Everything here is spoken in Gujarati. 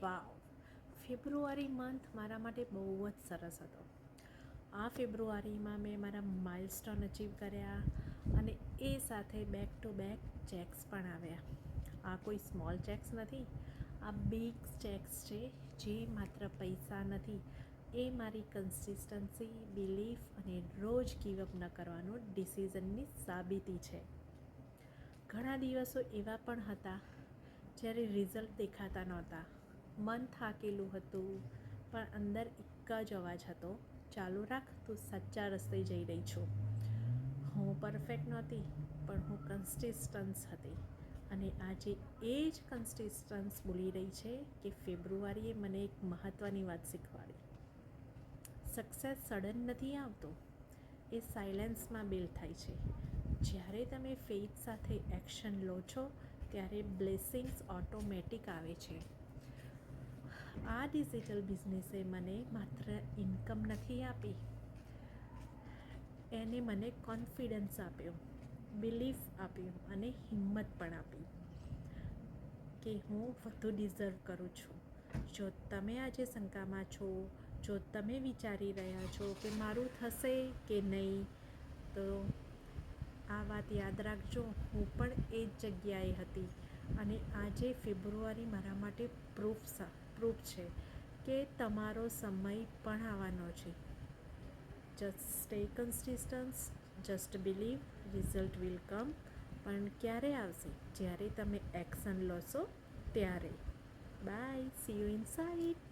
વાવ, ફેબ્રુઆરી મંથ મારા માટે બહુ જ સરસ હતો. આ ફેબ્રુઆરીમાં મેં મારા માઇલસ્ટોન અચીવ કર્યા અને એ સાથે બેક ટુ બેક ચેક્સ પણ આવ્યા. આ કોઈ સ્મોલ ચેક્સ નથી, આ બિગ ચેક્સ છે, જે માત્ર પૈસા નથી, એ મારી કન્સિસ્ટન્સી, બિલીફ અને રોજ ગીવઅપ ન કરવાનું ડિસિઝનની સાબિતી છે. ઘણા દિવસો એવા પણ હતા જ્યારે રિઝલ્ટ દેખાતા નહોતા, મન થાકેલું હતું, પણ અંદર એક જ અવાજ હતો, ચાલુ રાખ, તું સાચા રસ્તે જઈ રહી છું. હું પરફેક્ટ નહોતી, પણ હું કન્સિસ્ટન્સ હતી. અને આજે એ જ કન્સિસ્ટન્સ બોલી રહી છે કે ફેબ્રુઆરીએ મને એક મહત્ત્વની વાત શીખવાડી. સક્સેસ સડન નથી આવતો, એ સાયલેન્સમાં બિલ્ડ થાય છે. જ્યારે તમે ફેથ સાથે એક્શન લો છો ત્યારે બ્લેસિંગ્સ ઓટોમેટિક આવે છે. આ ડિજિટલ બિઝનેસે મને માત્ર ઇન્કમ નથી આપી, એને મને કોન્ફિડન્સ આપ્યો, બિલીફ આપ્યું અને હિંમત પણ આપી કે હું વધુ ડિઝર્વ કરું છું. જો તમે આજે શંકામાં છો, જો તમે વિચારી રહ્યા છો કે મારું થશે કે નહીં, તો આ વાત યાદ રાખજો, હું પણ એ જ જગ્યાએ હતી. અને આજે ફેબ્રુઆરી મારા માટે પ્રૂફ છે કે તમારો સમય પણ આવવાનો છે. Just stay consistence, just believe, result will come. પણ ક્યારે આવશે? જ્યારે તમે એક્શન લોશો ત્યારે. Bye, see you inside.